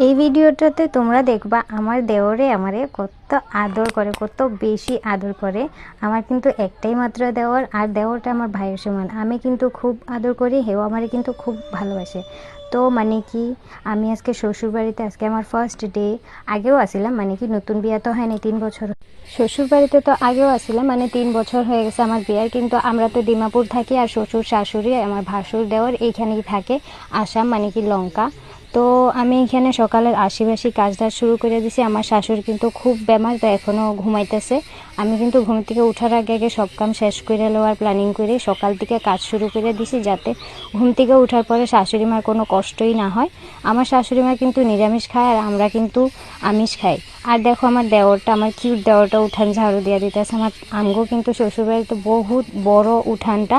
এই ভিডিওটাতে তোমরা দেখবা আমার দেওরে আমারে কত আদর করে, কত বেশি আদর করে। আমার কিন্তু একটাই মাত্র দেওর, আর দেওরটা আমার ভাইয়ের সমান। আমি কিন্তু খুব আদর করি, হেও আমারে কিন্তু খুব ভালোবাসে। তো মানে কি আমি আজকে শ্বশুরবাড়িতে, আজকে আমার ফার্স্ট ডে। আগেও আসিলাম, মানে কি নতুন বিয়া তো হয়নি, 3 বছর। শ্বশুরবাড়িতে তো আগেও আসিলাম, মানে 3 বছর হয়ে গেছে আমার বিয়ার। কিন্তু আমরা তো ডিমাপুর থাকি, আর শ্বশুর শাশুড়ি আমার ভাসুর দেওর এইখানেই থাকে, আসাম মানে কি লঙ্কা। তো আমি এখানে সকালের আশিবাসি কাজটা শুরু করে দিছি। আমার শাশুড়ি কিন্তু খুব বেমার, তো এখনও ঘুমাইতেছে। আমি কিন্তু ঘুম থেকে ওঠার আগে আগে সব কাম শেষ করে লওয়ার প্ল্যানিং করে সকাল থেকে কাজ শুরু করে দিছি, যাতে ঘুম থেকে ওঠার পরে শাশুড়ি মার কোনো কষ্টই না হয়। আমার শাশুড়ি মা কিন্তু নিরামিষ খায়, আর আমরা কিন্তু আমিষ খাই। আর দেখো আমার দেওরটা, আমার কিউট দেওরটা উঠান ঝাড়ু দিয়ে দিতেছে। আমার আমগো কিন্তু শ্বশুরবাড়িতে বহুত বড় উঠানটা,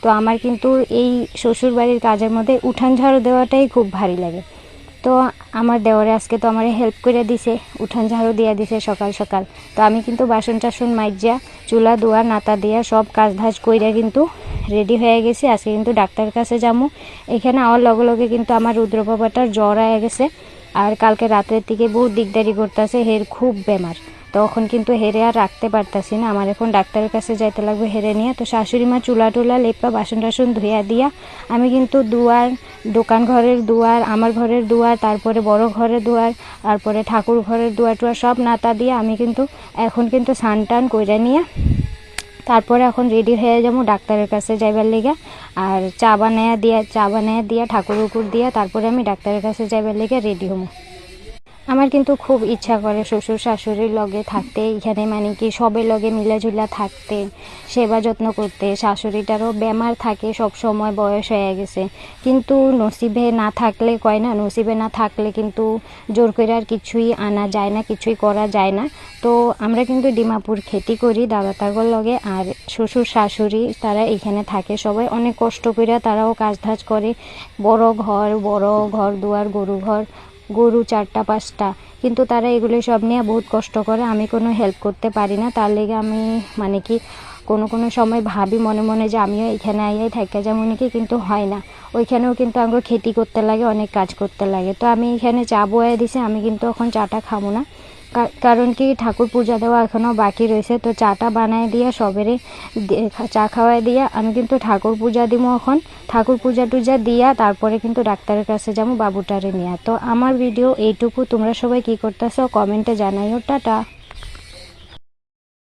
তো আমার কিন্তু এই শ্বশুরবাড়ির কাজের মধ্যে উঠান ঝাড়ু দেওয়াটাই খুব ভারী লাগে। তো আমার দেওরে আজকে তো আমার হেল্প করে দিছে, উঠান ঝাড়ু দিয়ে দিছে সকাল সকাল। তো আমি কিন্তু বাসন টাসন মাইজা চুলা দুয়ার নাতা দিয়া সব কাজ ধাজ কইরা কিন্তু রেডি হয়ে গেছি। আজকে কিন্তু ডাক্তারের কাছে যাবো। এখানে আওয়ার লগে লগে কিন্তু আমার রুদ্র বাবাটার জ্বর হয়ে গেছে, আর কালকে রাতের থেকে বহুত দিকদারি করতেছে, হের খুব বেমার। তখন কিন্তু হেরে আর রাখতে পারতাছি না, আমার এখন ডাক্তারের কাছে যাইতে লাগবে হেরে নিয়ে। তো শাশুড়ি মা চুলা টুলা লেপা বাসন টাসন ধুইয়া দিয়া আমি কিন্তু দুয়ার, দোকান ঘরের দুয়ার, আমার ঘরের দুয়ার, তারপরে বড় ঘরের দুয়ার, তারপরে ঠাকুর ঘরের দুয়ার টুয়ার সব নাতা দিয়ে আমি কিন্তু এখন কিন্তু স্নান টান কইরা নিয়ে তারপরে এখন রেডি হয়ে যাবো ডাক্তারের কাছে যাইবার লেগে। আর চা বানায়া দিয়া ঠাকুর উকুর দিয়া তারপরে আমি ডাক্তারের কাছে যাইবার লেগে রেডি হবো। আমার কিন্তু খুব ইচ্ছা করে শ্বশুর শাশুড়ির লগে থাকতে, এখানে মানে কি সবের লগে মিলাঝুলা থাকতে, সেবা যত্ন করতে। শাশুড়িটারও বেমার থাকে, সব সময় বয়স হয়ে গেছে, কিন্তু নসিবে না থাকলে, কয় না নসিবে না থাকলে কিন্তু জোর করে আর কিছুই আনা যায় না, কিছুই করা যায় না। তো আমরা কিন্তু ডিমাপুর খেতি করি দাদা তাগর লগে, আর শ্বশুর শাশুড়ি তারা এখানে থাকে, সবাই অনেক কষ্ট করে তারাও কাজ ধাজ করে। বড় ঘর দুয়ার, গরু 4টা 5টা, কিন্তু তারা এগুলো সব নিয়ে বহুত কষ্ট করে। আমি কোনো হেল্প করতে পারি না, তার লেগে আমি মানে কি কোনো সময় ভাবি মনে মনে যে আমিও এখানে আইয়াই থাকা যাবো নাকি, কিন্তু হয় না। ওইখানেও কিন্তু আমাকে খেতি করতে লাগে, অনেক কাজ করতে লাগে। তো আমি এখানে চা বয়ে দিছি, আমি কিন্তু এখন চাটা খাবো না, কারণ কি ঠাকুর পূজা দেওয়া এখনও বাকি রয়েছে। তো চাটা বানায় দিয়ে সবেরে চা খাওয়াই দিয়া আমি কিন্তু ঠাকুর পূজা দিব। এখন ঠাকুর পূজা টুজা দিয়া তারপরে কিন্তু ডাক্তারের কাছে যাবো বাবুটারে নিয়ে। তো আমার ভিডিও এইটুকু, তোমরা সবাই কি করতেছো কমেন্টে জানাইও। টাটা।